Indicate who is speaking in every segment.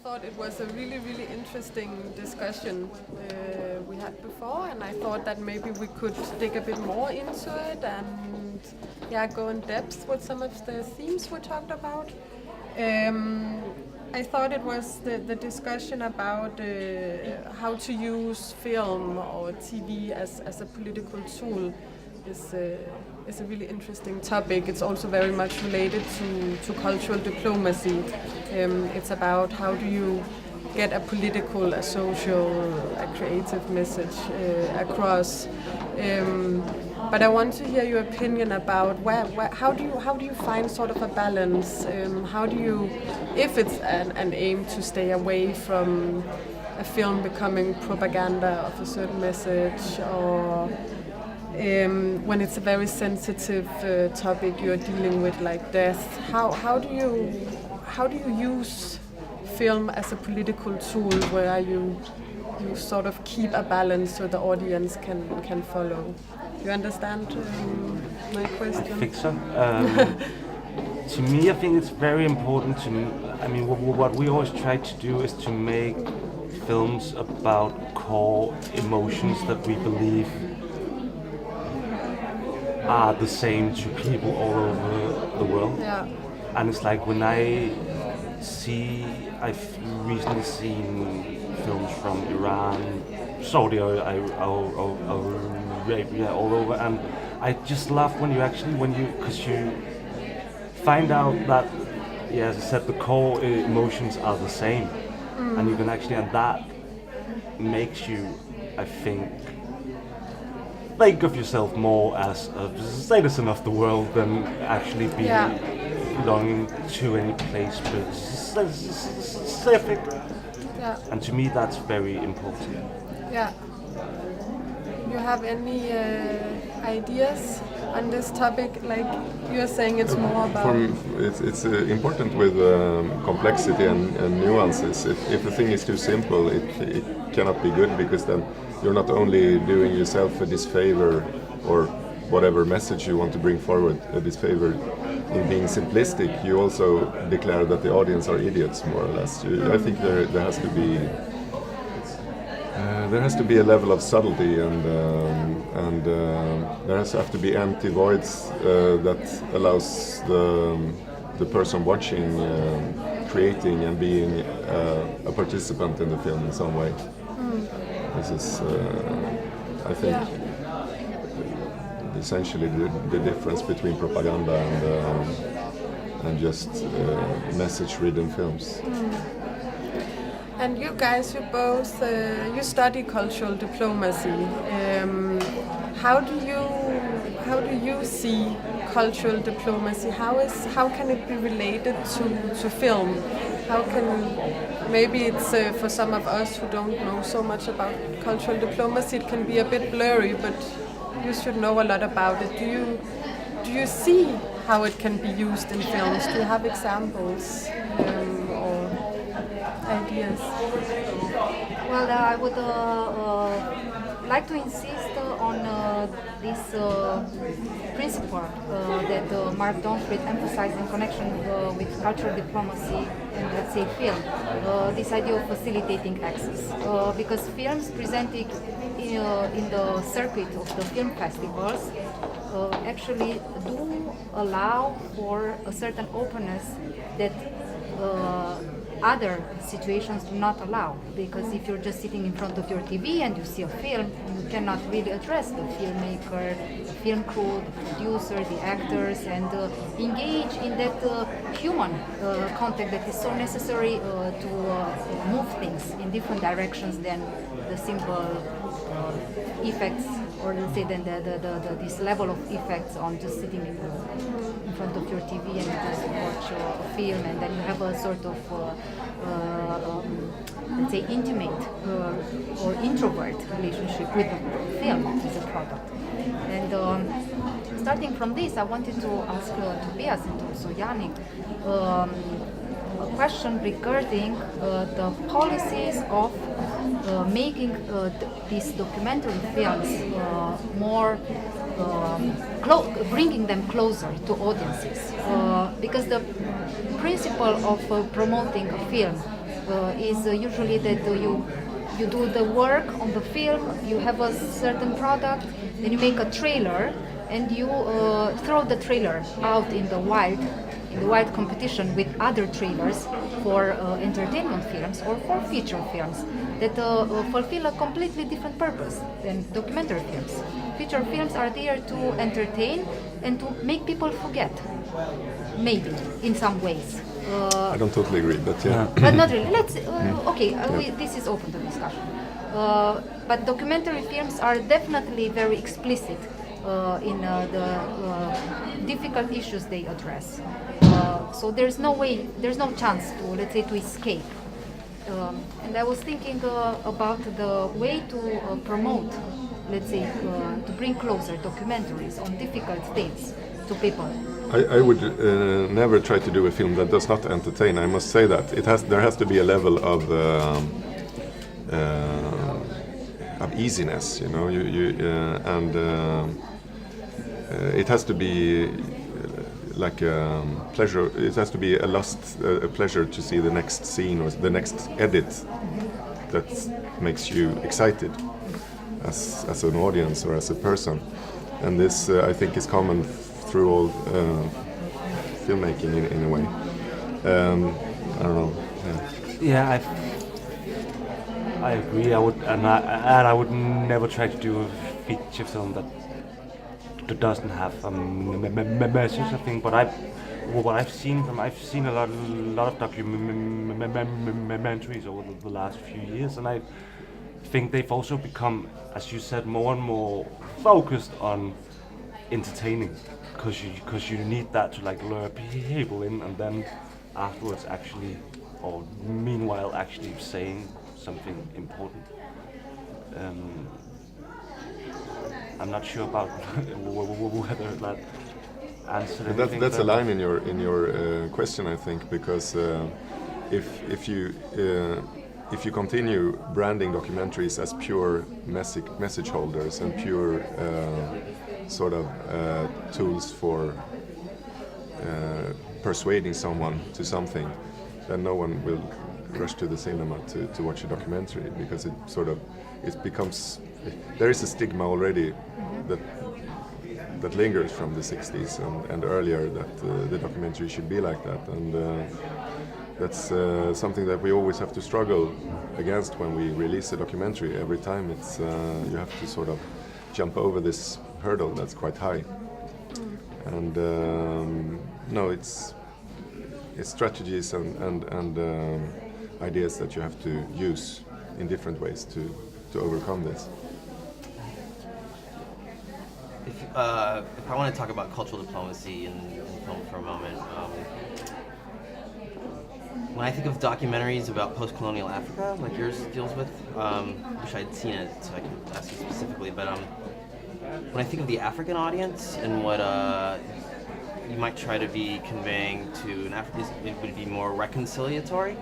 Speaker 1: thought it was a really, really interesting discussion we had before, and I thought that maybe we could dig a bit more into it and go in depth with some of the themes we talked about. I thought it was the discussion about how to use film or TV as a political tool is a really interesting topic. It's also very much related to cultural diplomacy. It's about how do you get a political, a social, a creative message across. But I want to hear your opinion about how do you find sort of a balance? How do you, if it's an aim to stay away from a film becoming propaganda of a certain message, or when it's a very sensitive topic you're dealing with, like death, how do you use film as a political tool where you sort of keep a balance so the audience can follow? You understand my question?
Speaker 2: I think so. To me, I think it's very important to me. I mean, what we always try to do is to make films about core emotions that we believe are the same to people all over the world.
Speaker 1: Yeah.
Speaker 2: And it's like when I've recently seen films from Iran, Saudi Arabia, all over, and I just love because you find out that, as I said, the core emotions are the same, and you can actually, and that makes you, I think of yourself more as a citizen of the world than actually belonging to any place specific.
Speaker 1: Yeah.
Speaker 2: And to me, that's very important.
Speaker 1: Yeah. You have any ideas on this topic? Like you're saying, it's more about.
Speaker 3: It's important with complexity and nuances. If a thing is too simple, it cannot be good, because then you're not only doing yourself a disfavor, or whatever message you want to bring forward, a disfavor in being simplistic. You also declare that the audience are idiots, more or less. I think there has to be a level of subtlety, and there has to be empty voids that allows the person watching, creating and being a participant in the film in some way. This is, I think, essentially the difference between propaganda and just message-ridden films.
Speaker 1: And you guys, you both you study cultural diplomacy. How do you see cultural diplomacy? How can it be related to film? How can maybe it's for some of us who don't know so much about cultural diplomacy, it can be a bit blurry, but you should know a lot about it. Do you see how it can be used in films? Do you have examples or ideas?
Speaker 4: Well, I would like to insist on this principle that Mark Donfried emphasized in connection with cultural diplomacy and, let's say, film. This idea of facilitating access, because films presented in the circuit of the film festivals actually do allow for a certain openness that other situations do not allow, because if you're just sitting in front of your TV and you see a film, you cannot really address the filmmaker, the film crew, the producer, the actors, and engage in that human contact that is so necessary to move things in different directions than the simple effects, or let's say then this level of effects on just sitting in front of your TV and you just watch a film, and then you have a sort of let's say intimate or introvert relationship with the film as a product. And starting from this, I wanted to ask Tobias and also Jannik a question regarding the policies of making these documentary films more bringing them closer to audiences, because the principle of promoting a film is usually that you do the work on the film, you have a certain product, then you make a trailer, and you throw the trailer out in the wild competition with other trailers for entertainment films or for feature films that fulfill a completely different purpose than documentary films. Feature films are there to entertain and to make people forget, maybe, in some ways.
Speaker 3: I don't totally agree, but yeah.
Speaker 4: But not really. This is open to discussion. But documentary films are definitely very explicit in the difficult issues they address. So there's no chance to, let's say, to escape. And I was thinking about the way to promote, let's say, to bring closer documentaries on difficult themes to people.
Speaker 3: I would never try to do a film that does not entertain. I must say that there has to be a level of easiness, you know. It has to be like a pleasure. It has to be a pleasure to see the next scene or the next edit that makes you excited as an audience or as a person. And this, I think, is common through all filmmaking in a way. I don't know.
Speaker 2: Yeah, I agree. I would never try to do a feature film that doesn't have a message, I think. But I've seen a lot of documentaries over the last few years, and I think they've also become, as you said, more and more focused on entertaining, because you need that to like lure people in, and then afterwards meanwhile actually saying something important. I'm not sure about whether that answered anything.
Speaker 3: That's a line in your question, I think, because if you continue branding documentaries as pure message holders and pure sort of tools for persuading someone to something, then no one will rush to the cinema to watch a documentary, because it becomes, there is a stigma already that lingers from the 60s and earlier, that the documentary should be like that, and that's something that we always have to struggle against when we release a documentary. Every time it's you have to sort of jump over this hurdle that's quite high, and no, it's strategies and ideas that you have to use in different ways to overcome this.
Speaker 5: If I want to talk about cultural diplomacy in film for a moment, when I think of documentaries about post-colonial Africa, like yours deals with, wish I'd seen it so I can ask you specifically, but when I think of the African audience and what you might try to be conveying to an African, it would be more reconciliatory,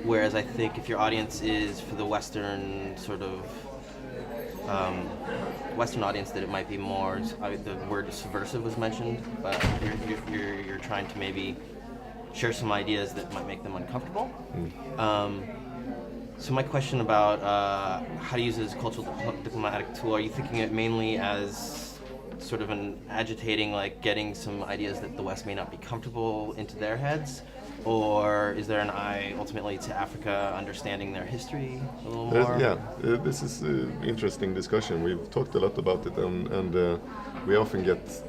Speaker 5: whereas I think if your audience is for the Western sort of Western audience, that it might be more, the word subversive was mentioned, but you're trying to maybe share some ideas that might make them uncomfortable. So my question about how to use it as a cultural diplomatic tool, are you thinking it mainly as sort of an agitating, like getting some ideas that the West may not be comfortable into their heads? Or is there an eye ultimately to Africa understanding their history a little more?
Speaker 3: This is an interesting discussion. We've talked a lot about it, and we often get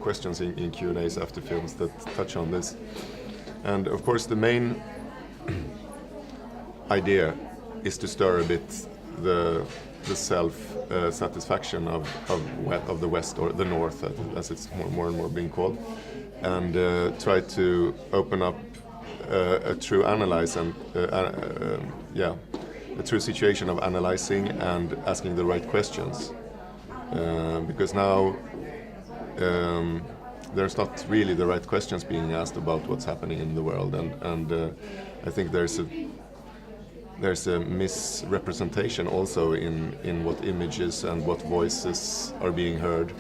Speaker 3: questions in Q&As after films that touch on this. And of course the main idea is to stir a bit the self-satisfaction of the West, or the North, as it's more and more being called, and try to open up a true analyze and a true situation of analyzing and asking the right questions, because now there's not really the right questions being asked about what's happening in the world, and I think there's a misrepresentation also in what images and what voices are being heard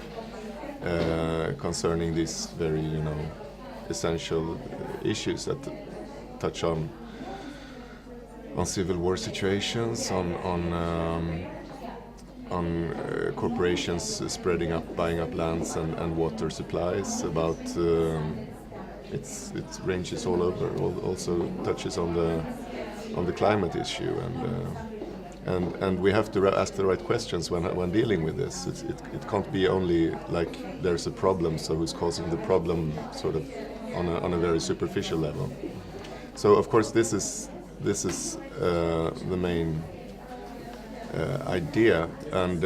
Speaker 3: concerning these very essential issues that touch on civil war situations, on corporations spreading up, buying up lands and water supplies. About it ranges all over. Also touches on the climate issue, and we have to ask the right questions when dealing with this. It can't be only like there's a problem, so who's causing the problem, sort of on a very superficial level. So of course this is the main idea, and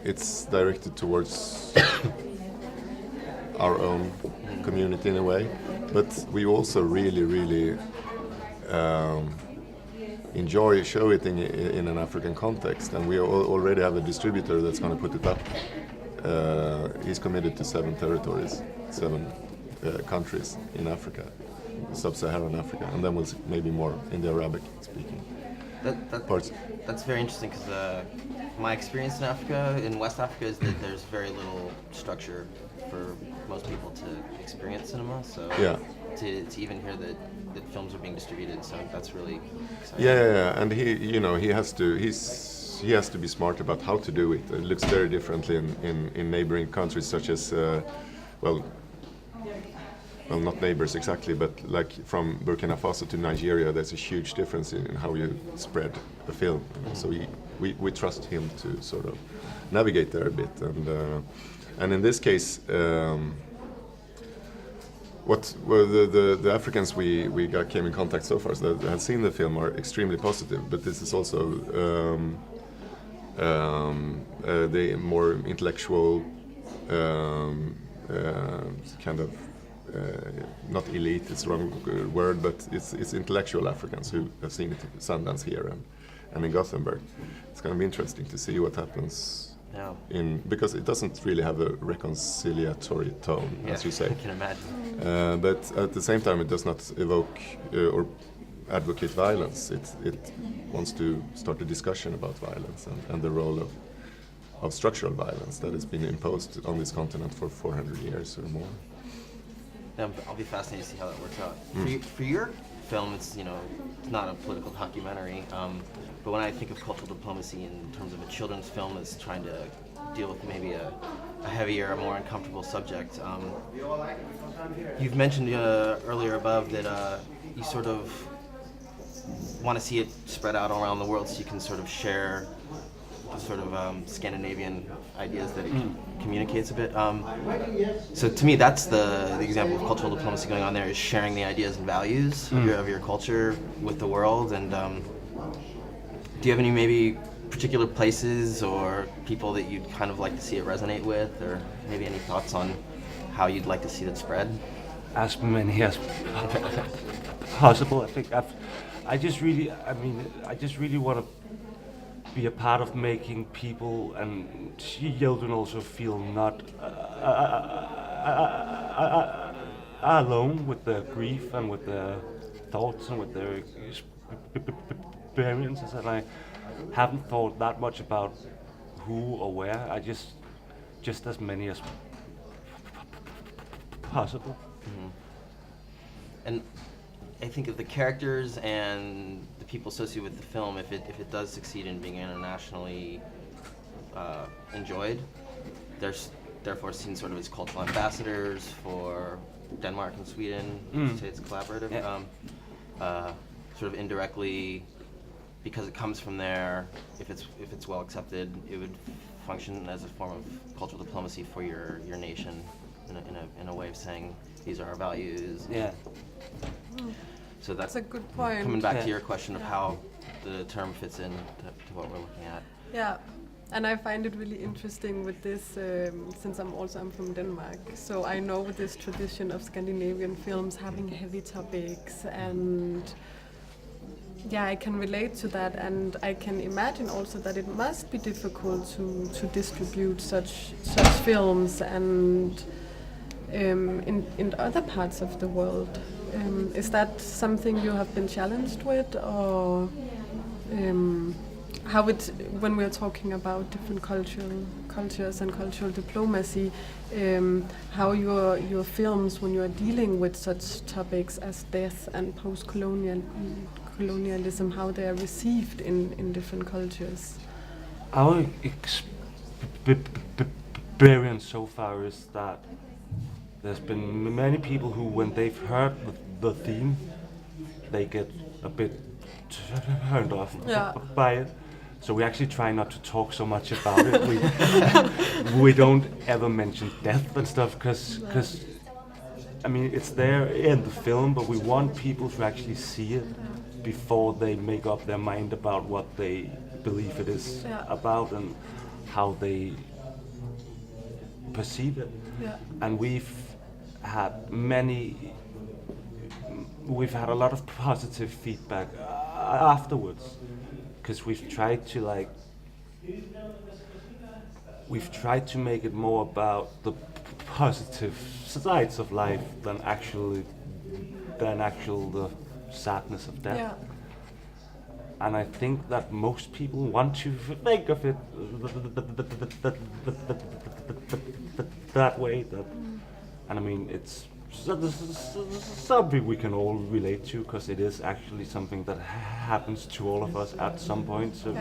Speaker 3: it's directed towards our own community in a way, but we also really enjoy show it in an African context, and we already have a distributor that's going to put it up. He's committed to 7 territories, 7 countries in Africa, sub-Saharan Africa, and then we'll see maybe more in the Arabic-speaking parts.
Speaker 5: That's very interesting, because my experience in Africa, in West Africa, is that there's very little structure for most people to experience cinema. So
Speaker 3: yeah.
Speaker 5: to even hear that films are being distributed, so that's really exciting.
Speaker 3: Yeah, and he has to be smart about how to do it. It looks very differently in neighboring countries, such as well, not neighbors exactly, but like from Burkina Faso to Nigeria, there's a huge difference in how you spread a film. So we trust him to sort of navigate there a bit, and in this case, the Africans we came in contact so far that have seen the film are extremely positive, but this is also the more intellectual kind of. Not elite, it's the wrong word, but it's intellectual Africans who have seen it in Sundance here and in Gothenburg. It's going to be interesting to see what happens because it doesn't really have a reconciliatory tone, as you say.
Speaker 5: I can imagine.
Speaker 3: But at the same time, it does not evoke or advocate violence. It wants to start a discussion about violence and the role of structural violence that has been imposed on this continent for 400 years or more.
Speaker 5: I'll be fascinated to see how that works out. For your film, it's not a political documentary, but when I think of cultural diplomacy in terms of a children's film that's trying to deal with maybe a heavier, a more uncomfortable subject, you've mentioned earlier above that you sort of want to see it spread out around the world so you can sort of share the sort of Scandinavian ideas that it communicates a bit. So to me, that's the example of cultural diplomacy going on there, is sharing the ideas and values of your culture with the world. And do you have any maybe particular places or people that you'd kind of like to see it resonate with, or maybe any thoughts on how you'd like to see it spread?
Speaker 2: As many as possible. I think I just really want to be a part of making people and children also feel not alone with their grief and with their thoughts and with their experiences. And I haven't thought that much about who or where. I just as many as possible.
Speaker 5: Mm-hmm. And I think of the characters and the people associated with the film, if it does succeed in being internationally enjoyed, there's therefore seen sort of as cultural ambassadors for Denmark and Sweden. You say it's collaborative.
Speaker 2: Yeah.
Speaker 5: Sort of indirectly, because it comes from there, if it's well accepted, it would function as a form of cultural diplomacy for your nation, in a way of saying these are our values.
Speaker 2: Yeah.
Speaker 5: So
Speaker 1: that's a good point.
Speaker 5: Coming back to your question of how the term fits in to what we're looking at.
Speaker 1: Yeah, and I find it really interesting with this, since I'm from Denmark, so I know with this tradition of Scandinavian films having heavy topics, and yeah, I can relate to that, and I can imagine also that it must be difficult to distribute such films and in other parts of the world. Is that something you have been challenged with, or how it, when we're talking about different cultures and cultural diplomacy, how your films, when you're dealing with such topics as death and post-colonial colonialism, how they are received in different cultures?
Speaker 2: Our experience so far is that there's been many people who, when they've heard the theme, they get a bit turned off by it. So we actually try not to talk so much about it. We don't ever mention death and stuff because I mean it's there in the film, but we want people to actually see it before they make up their mind about what they believe it is about and how they perceive it.
Speaker 1: Yeah.
Speaker 2: And we've had a lot of positive feedback afterwards, because we've tried to make it more about the positive sides of life than the sadness of death.
Speaker 1: Yeah.
Speaker 2: And I think that most people want to think of it that way. And I mean, it's something we can all relate to, because it is actually something that happens to all of us at some point. So,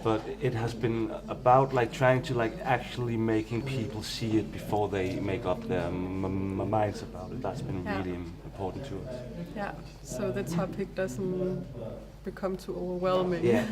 Speaker 2: but it has been about trying to actually making people see it before they make up their minds about it. That's been really important to us.
Speaker 1: Yeah. So the topic doesn't become too overwhelming.
Speaker 2: Yeah.